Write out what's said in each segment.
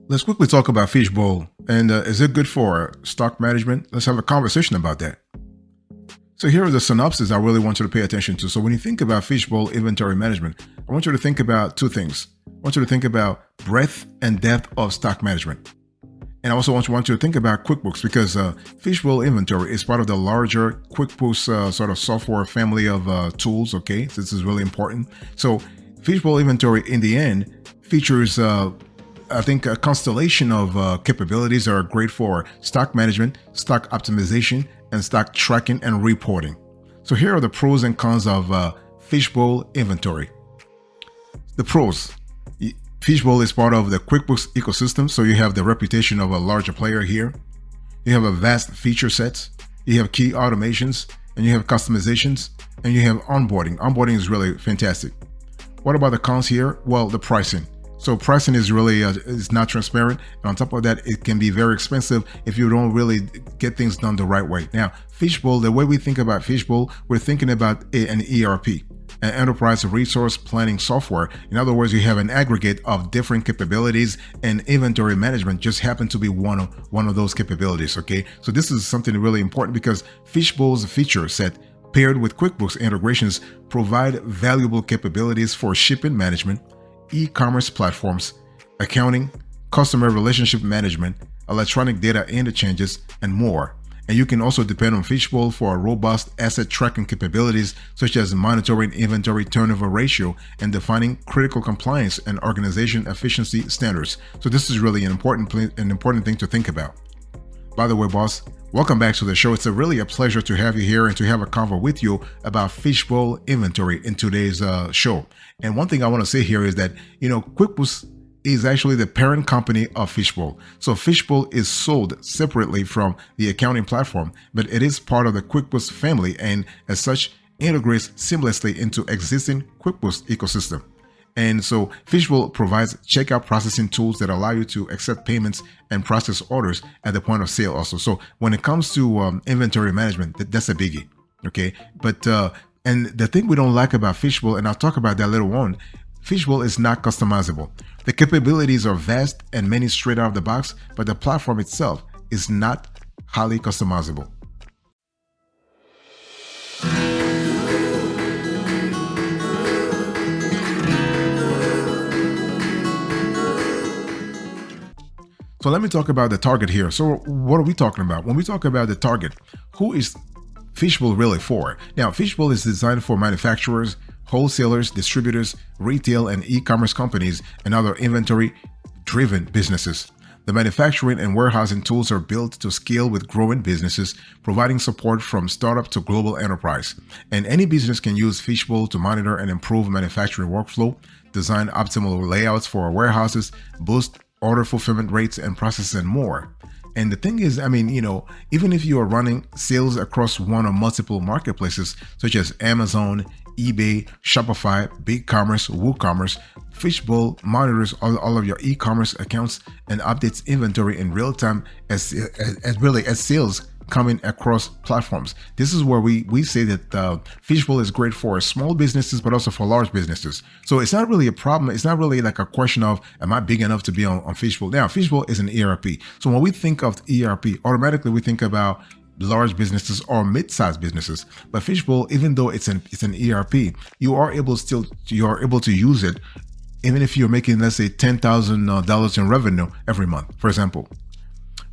Let's quickly talk about Fishbowl. And is it good for stock management? Let's have a conversation about that. So here are the synopses I really want you to pay attention to. So when you think about Fishbowl inventory management, I want you to think about two things. I want you to think about breadth and depth of stock management. And I also want you to think about QuickBooks because Fishbowl inventory is part of the larger QuickBooks sort of software family of tools. Okay, so this is really important. So Fishbowl inventory in the end features I think a constellation of capabilities that are great for stock management, stock optimization, and stock tracking and reporting. So here are the pros and cons of Fishbowl inventory. The pros. Fishbowl is part of the QuickBooks ecosystem, so you have the reputation of a larger player here. You have a vast feature set, you have key automations, and you have customizations, and you have onboarding. Onboarding is really fantastic. What about the cons here? Well, the pricing. So pricing is really is not transparent, and on top of that, it can be very expensive if you don't really get things done the right way. Now, Fishbowl, the way we think about Fishbowl, we're thinking about an ERP, an enterprise resource planning software. In other words, you have an aggregate of different capabilities, and inventory management just happen to be one of those capabilities. Okay, so this is something really important because Fishbowl's feature set paired with QuickBooks integrations provide valuable capabilities for shipping management, e-commerce platforms, accounting, customer relationship management, electronic data interchanges, and more. And you can also depend on Fishbowl for robust asset tracking capabilities such as monitoring inventory turnover ratio and defining critical compliance and organization efficiency standards. So this is really an important thing to think about. By the way, boss, welcome back to the show. It's really a pleasure to have you here and to have a convo with you about Fishbowl inventory in today's show. And one thing I want to say here is that, QuickBooks is actually the parent company of Fishbowl. So Fishbowl is sold separately from the accounting platform, but it is part of the QuickBooks family and as such integrates seamlessly into existing QuickBooks ecosystem. And so Fishbowl provides checkout processing tools that allow you to accept payments and process orders at the point of sale also. So when it comes to inventory management, that's a biggie. Okay. But, and the thing we don't like about Fishbowl, and I'll talk about that later on, Fishbowl is not customizable. The capabilities are vast and many straight out of the box, but the platform itself is not highly customizable. So let me talk about the target here. So what are we talking about? When we talk about the target, who is Fishbowl really for? Now, Fishbowl is designed for manufacturers, wholesalers, distributors, retail and e-commerce companies, and other inventory-driven businesses. The manufacturing and warehousing tools are built to scale with growing businesses, providing support from startup to global enterprise. And any business can use Fishbowl to monitor and improve manufacturing workflow, design optimal layouts for warehouses, boost order fulfillment rates and processes, and more. And the thing is, even if you are running sales across one or multiple marketplaces such as Amazon, eBay, Shopify, BigCommerce, WooCommerce, Fishbowl monitors all of your e-commerce accounts and updates inventory in real time as sales coming across platforms. This is where we say that Fishbowl is great for small businesses, but also for large businesses. So it's not really a problem. It's not really like a question of, am I big enough to be on Fishbowl? Now, Fishbowl is an ERP. So when we think of ERP, automatically we think about large businesses or mid-sized businesses. But Fishbowl, even though it's an ERP, you are able to use it even if you're making, let's say, $10,000 in revenue every month, for example.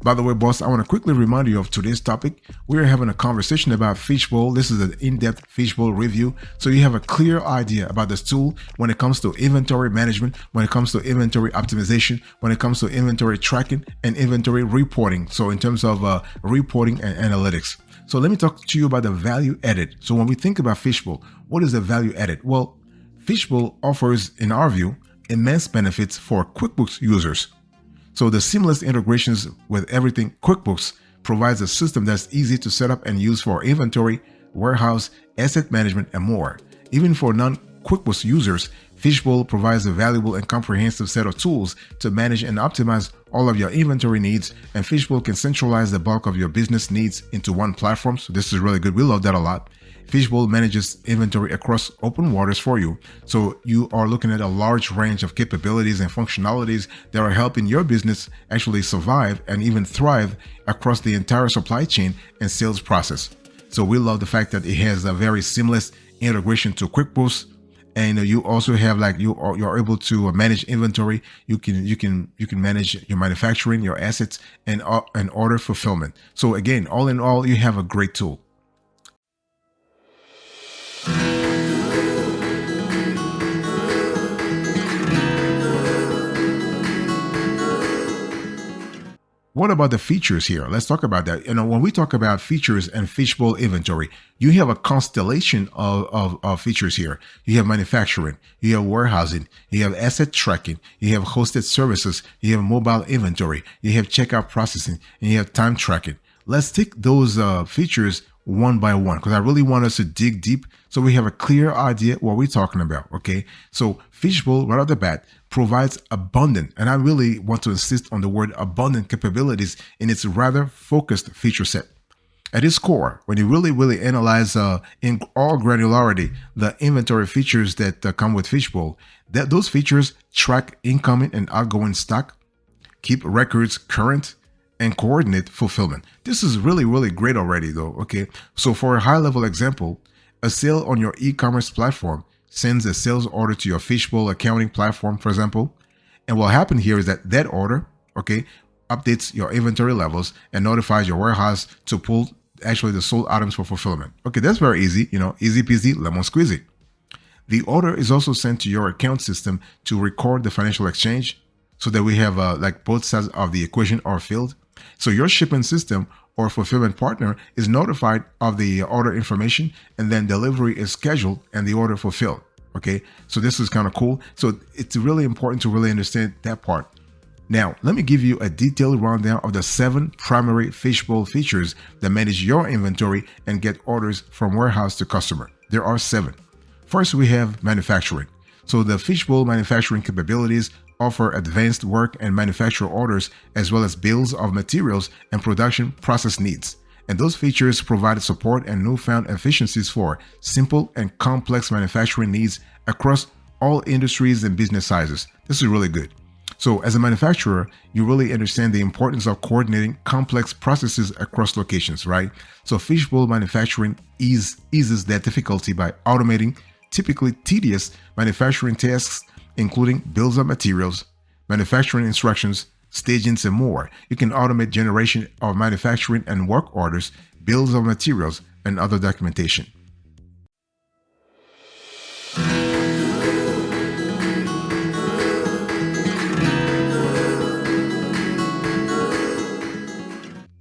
By the way, boss, I want to quickly remind you of today's topic. We're having a conversation about Fishbowl. This is an in-depth Fishbowl review, so you have a clear idea about this tool when it comes to inventory management, when it comes to inventory optimization, when it comes to inventory tracking and inventory reporting. So in terms of reporting and analytics. So let me talk to you about the value added. So when we think about Fishbowl, what is the value added? Well, Fishbowl offers, in our view, immense benefits for QuickBooks users. So the seamless integrations with everything QuickBooks provides a system that's easy to set up and use for inventory, warehouse, asset management, and more. Even for non-QuickBooks users, Fishbowl provides a valuable and comprehensive set of tools to manage and optimize all of your inventory needs, and Fishbowl can centralize the bulk of your business needs into one platform. So this is really good. We love that a lot. Fishbowl manages inventory across open waters for you. So you are looking at a large range of capabilities and functionalities that are helping your business actually survive and even thrive across the entire supply chain and sales process. So we love the fact that it has a very seamless integration to QuickBooks, and you also have you're able to manage inventory. You can manage your manufacturing, your assets, and order fulfillment. So again, all in all, you have a great tool. What about the features here? Let's talk about that. When we talk about features and Fishbowl inventory, you have a constellation of features here. You have manufacturing, you have warehousing, you have asset tracking, you have hosted services, you have mobile inventory, you have checkout processing, and you have time tracking. Let's take those features one by one, because I really want us to dig deep so we have a clear idea what we're talking about. Okay, so Fishbowl right off the bat provides abundant, and I really want to insist on the word abundant, capabilities in its rather focused feature set. At its core, when you really analyze in all granularity the inventory features that come with Fishbowl, those features track incoming and outgoing stock, keep records current, and coordinate fulfillment. This is really great already though. Okay, so for a high level example, a sale on your e-commerce platform sends a sales order to your Fishbowl accounting platform, for example. And what happened here is that order, okay, updates your inventory levels and notifies your warehouse to pull actually the sold items for fulfillment. Okay, that's very easy, easy peasy, lemon squeezy. The order is also sent to your account system to record the financial exchange so that we have both sides of the equation are filled. So your shipping system or fulfillment partner is notified of the order information, and then delivery is scheduled and the order fulfilled. Okay, so this is kind of cool. So it's really important to really understand that part. Now, let me give you a detailed rundown of the 7 primary Fishbowl features that manage your inventory and get orders from warehouse to customer. There are 7. First, we have manufacturing. So the Fishbowl manufacturing capabilities offer advanced work and manufacture orders, as well as bills of materials and production process needs. And those features provide support and newfound efficiencies for simple and complex manufacturing needs across all industries and business sizes. This is really good. So as a manufacturer, you really understand the importance of coordinating complex processes across locations, right? So Fishbowl manufacturing eases that difficulty by automating typically tedious manufacturing tasks, including bills of materials, manufacturing instructions, stagings, and more. You can automate generation of manufacturing and work orders, bills of materials, and other documentation.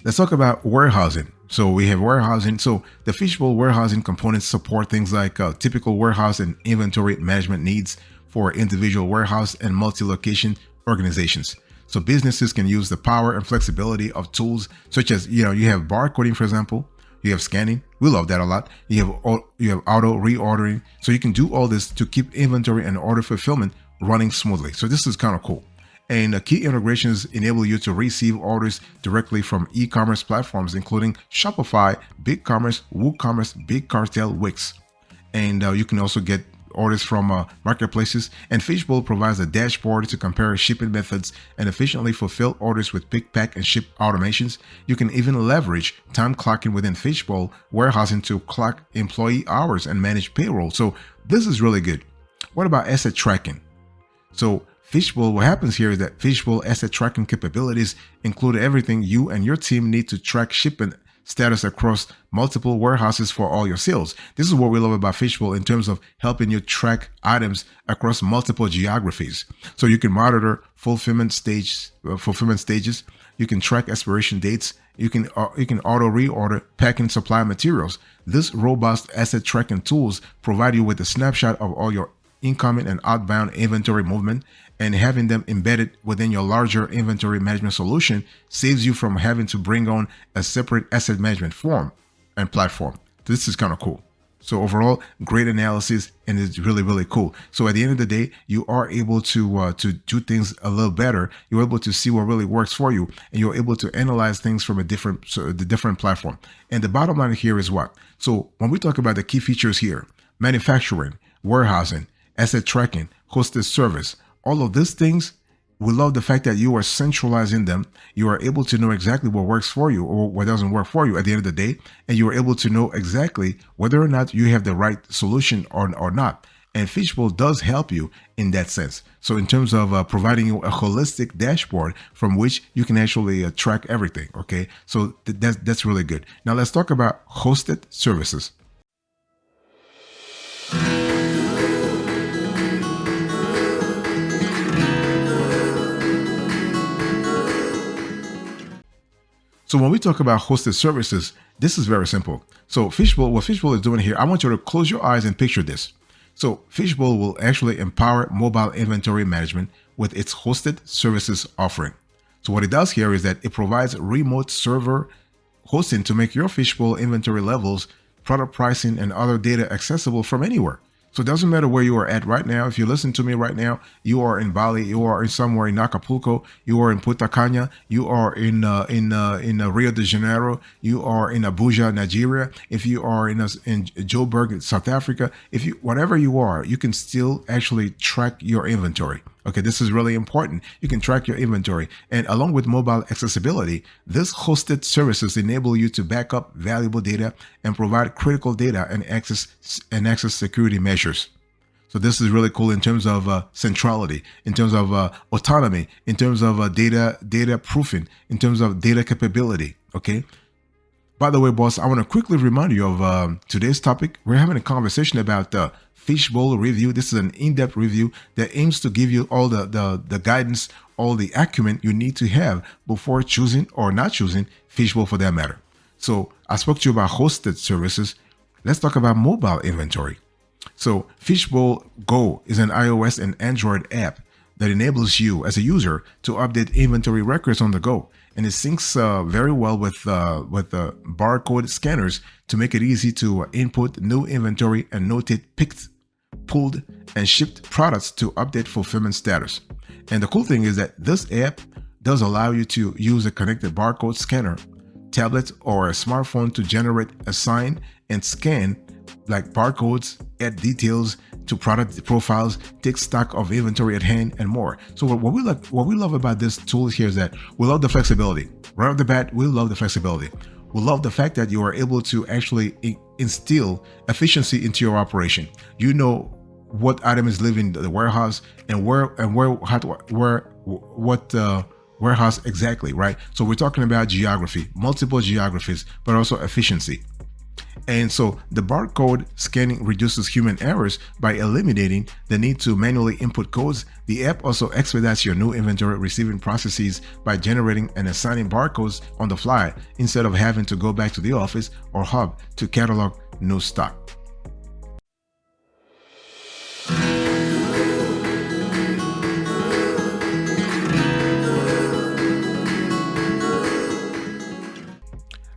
Let's talk about warehousing. So we have warehousing. So the Fishbowl warehousing components support things like typical warehouse and inventory management needs for individual warehouse and multi-location organizations. So businesses can use the power and flexibility of tools such as, you have barcoding, for example, you have scanning. We love that a lot. You have auto reordering. So you can do all this to keep inventory and order fulfillment running smoothly. So this is kind of cool. And key integrations enable you to receive orders directly from e-commerce platforms, including Shopify, BigCommerce, WooCommerce, BigCartel, Wix. And you can also get orders from marketplaces, and Fishbowl provides a dashboard to compare shipping methods and efficiently fulfill orders with pick, pack, and ship automations. You can even leverage time clocking within Fishbowl warehousing to clock employee hours and manage payroll. So this is really good. What about asset tracking? So Fishbowl, what happens here is that Fishbowl asset tracking capabilities include everything you and your team need to track shipment status across multiple warehouses for all your sales. This is what we love about Fishbowl in terms of helping you track items across multiple geographies. So you can monitor fulfillment stages. You can track expiration dates. You can auto reorder packing supply materials. This robust asset tracking tools provide you with a snapshot of all your incoming and outbound inventory movement, and having them embedded within your larger inventory management solution saves you from having to bring on a separate asset management form and platform. This is kind of cool. So overall, great analysis, and it's really, really cool. So at the end of the day, you are able to do things a little better. You're able to see what really works for you, and you're able to analyze things from the different platform. And the bottom line here is what? So when we talk about the key features here, manufacturing, warehousing, asset tracking, hosted service, all of these things, we love the fact that you are centralizing them. You are able to know exactly what works for you or what doesn't work for you at the end of the day. And you are able to know exactly whether or not you have the right solution or not. And Fishbowl does help you in that sense. So in terms of providing you a holistic dashboard from which you can actually track everything. Okay, so that's really good. Now let's talk about hosted services. So when we talk about hosted services, this is very simple. So Fishbowl, what Fishbowl is doing here, I want you to close your eyes and picture this. So Fishbowl will actually empower mobile inventory management with its hosted services offering. So what it does here is that it provides remote server hosting to make your Fishbowl inventory levels, product pricing, and other data accessible from anywhere. So it doesn't matter where you are at right now. If you listen to me right now, you are in Bali, you are in somewhere in Acapulco, you are in Punta Cana, you are in Rio de Janeiro, you are in Abuja, Nigeria. If you are in Joburg, South Africa, whatever you are, you can still actually track your inventory. Okay, this is really important. You can track your inventory. And along with mobile accessibility, this hosted services enable you to back up valuable data and provide critical data and access security measures. So this is really cool in terms of centrality, in terms of autonomy, in terms of data proofing, in terms of data capability. Okay. By the way, boss, I want to quickly remind you of today's topic. We're having a conversation about the Fishbowl review. This is an in-depth review that aims to give you all the guidance, all the acumen you need to have before choosing or not choosing Fishbowl for that matter. So I spoke to you about hosted services. Let's talk about mobile inventory. So Fishbowl Go is an iOS and Android app that enables you as a user to update inventory records on the go. And it syncs very well with barcode scanners to make it easy to input new inventory and notate picked, pulled, and shipped products to update fulfillment status. And the cool thing is that this app does allow you to use a connected barcode scanner, tablet, or a smartphone to generate, assign, and scan like barcodes, add details to product profiles, take stock of inventory at hand, and more. So what we love about this tool here is that we love the flexibility. Right off the bat, we love the flexibility. We love the fact that you are able to actually instill efficiency into your operation. You know what item is leaving the warehouse and what warehouse exactly, right? So we're talking about geography, multiple geographies, but also efficiency. And so the barcode scanning reduces human errors by eliminating the need to manually input codes. The app also expedites your new inventory receiving processes by generating and assigning barcodes on the fly instead of having to go back to the office or hub to catalog new stock.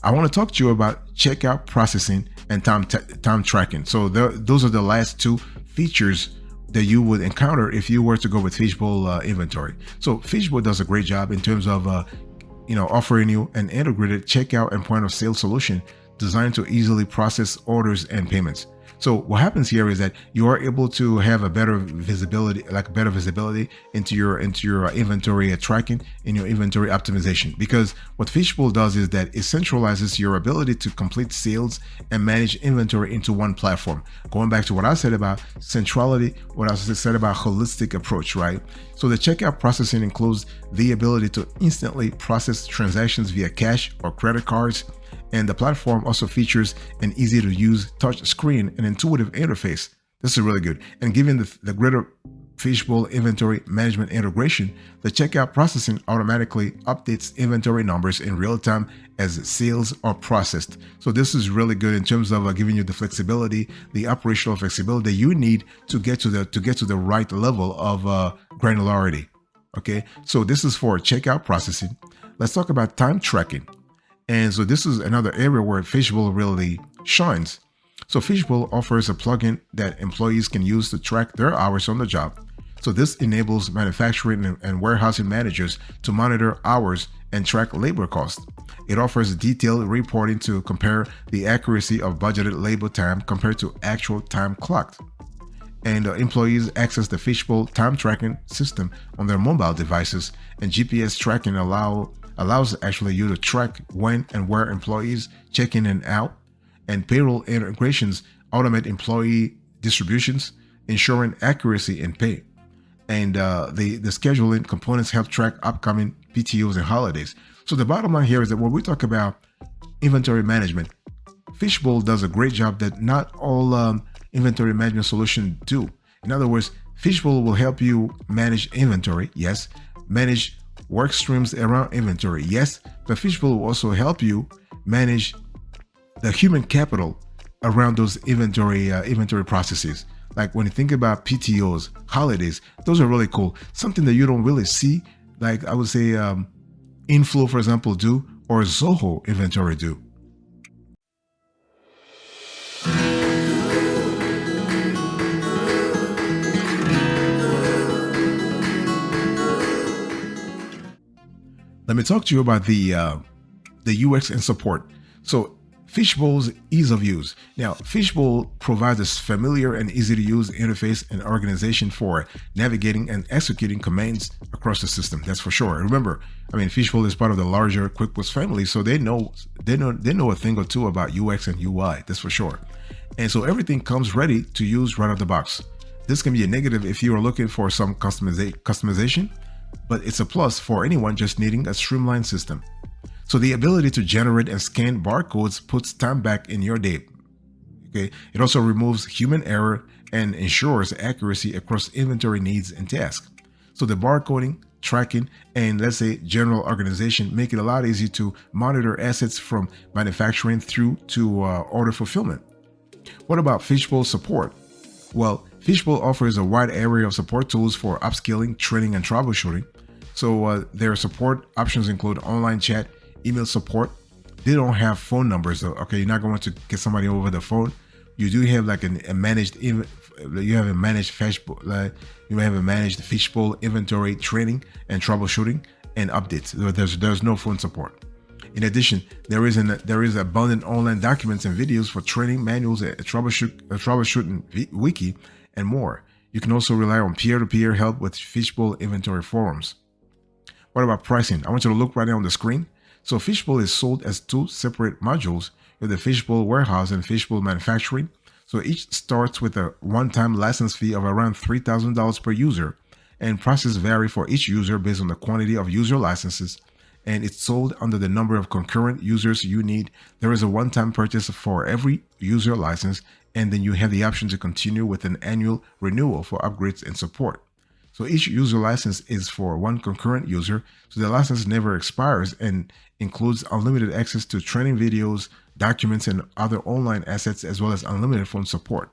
I want to talk to you about checkout processing and time tracking. So those are the last two features that you would encounter if you were to go with Fishbowl inventory. So Fishbowl does a great job in terms of offering you an integrated checkout and point of sale solution designed to easily process orders and payments. So what happens here is that you are able to have a better visibility into your inventory tracking and your inventory optimization. Because what Fishbowl does is that it centralizes your ability to complete sales and manage inventory into one platform. Going back to what I said about centrality, what I said about holistic approach, right? So the checkout processing includes the ability to instantly process transactions via cash or credit cards. And the platform also features an easy to use touch screen and intuitive interface. This is really good. And given the greater Fishbowl inventory management integration, the checkout processing automatically updates inventory numbers in real time as sales are processed. So this is really good in terms of giving you the flexibility, the operational flexibility that you need to get to the right level of granularity. Okay, so this is for checkout processing. Let's talk about time tracking. And so this is another area where Fishbowl really shines. So Fishbowl offers a plugin that employees can use to track their hours on the job. So this enables manufacturing and warehousing managers to monitor hours and track labor costs. It offers detailed reporting to compare the accuracy of budgeted labor time compared to actual time clocked. And employees access the Fishbowl time tracking system on their mobile devices, and GPS tracking allows actually you to track when and where employees check in and out, and payroll integrations automate employee distributions, ensuring accuracy in pay. And the scheduling components help track upcoming PTOs and holidays. So the bottom line here is that when we talk about inventory management, Fishbowl does a great job that not all inventory management solutions do. In other words, Fishbowl will help you manage inventory, yes, manage work streams around inventory, yes, but Fishbowl will also help you manage the human capital around those inventory processes. Like when you think about PTOs, holidays, those are really cool. Something that you don't really see, like I would say Inflow, for example, do, or Zoho inventory do. Let me talk to you about the UX and support. So Fishbowl's ease of use. Now, Fishbowl provides a familiar and easy to use interface and organization for navigating and executing commands across the system. That's for sure. Remember, I mean, Fishbowl is part of the larger QuickBooks family, so they know a thing or two about UX and UI. That's for sure. And so everything comes ready to use right out the box. This can be a negative if you are looking for some customization, but it's a plus for anyone just needing a streamlined system. So the ability to generate and scan barcodes puts time back in your day. Okay. It also removes human error and ensures accuracy across inventory needs and tasks. So the barcoding, tracking, and let's say general organization make it a lot easier to monitor assets from manufacturing through to order fulfillment. What about Fishbowl support? Well, Fishbowl offers a wide array of support tools for upskilling, training, and troubleshooting. So their support options include online chat, email support. They don't have phone numbers though. Okay, you're not going to get somebody over the phone. You do have like a managed Fishbowl, you have a managed Fishbowl inventory training and troubleshooting and updates. There's no phone support. In addition, there is abundant online documents and videos for training, manuals, a troubleshooting wiki, and more. You can also rely on peer-to-peer help with Fishbowl inventory forums. What about pricing? I want you to look right now on the screen. So Fishbowl is sold as two separate modules with the Fishbowl warehouse and Fishbowl manufacturing. So each starts with a one-time license fee of around $3,000 per user, and prices vary for each user based on the quantity of user licenses, and it's sold under the number of concurrent users you need. There is a one-time purchase for every user license, and then you have the option to continue with an annual renewal for upgrades and support. So each user license is for one concurrent user, so the license never expires and includes unlimited access to training videos, documents, and other online assets, as well as unlimited phone support.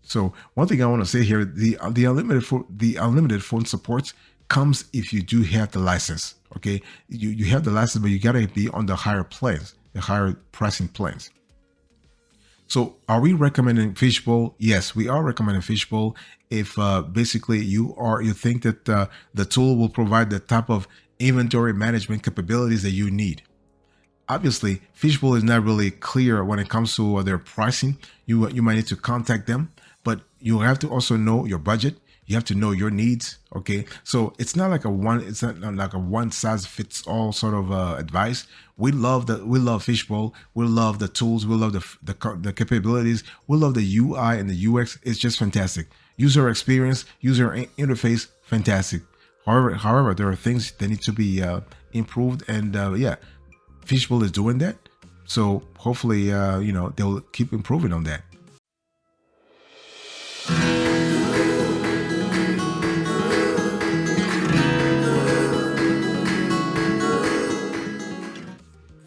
So one thing I want to say here, the unlimited phone support comes if you do have the license. Okay, you have the license, but you gotta be on the higher plans, the higher pricing plans. So are we recommending Fishbowl? Yes, we are recommending Fishbowl if basically you think that the tool will provide the type of inventory management capabilities that you need. Obviously, Fishbowl is not really clear when it comes to their pricing. You might need to contact them, but you have to also know your budget. You have to know your needs. Okay, so it's not like it's not like a one size fits all sort of advice. We love Fishbowl. We love the tools. We love the capabilities. We love the UI and the UX. It's just fantastic. User experience, user interface, fantastic. However, there are things that need to be improved, and yeah, Fishbowl is doing that. So hopefully, they'll keep improving on that.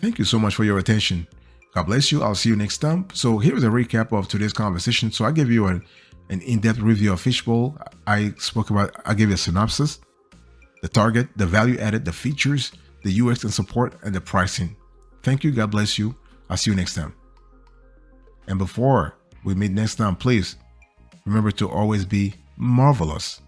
Thank you so much for your attention. God bless you. I'll see you next time. So here's a recap of today's conversation. So I gave you an in-depth review of Fishbowl. I gave you a synopsis, the target, the value added, the features, the UX and support, and the pricing. Thank you. God bless you. I'll see you next time. And before we meet next time, please remember to always be marvelous.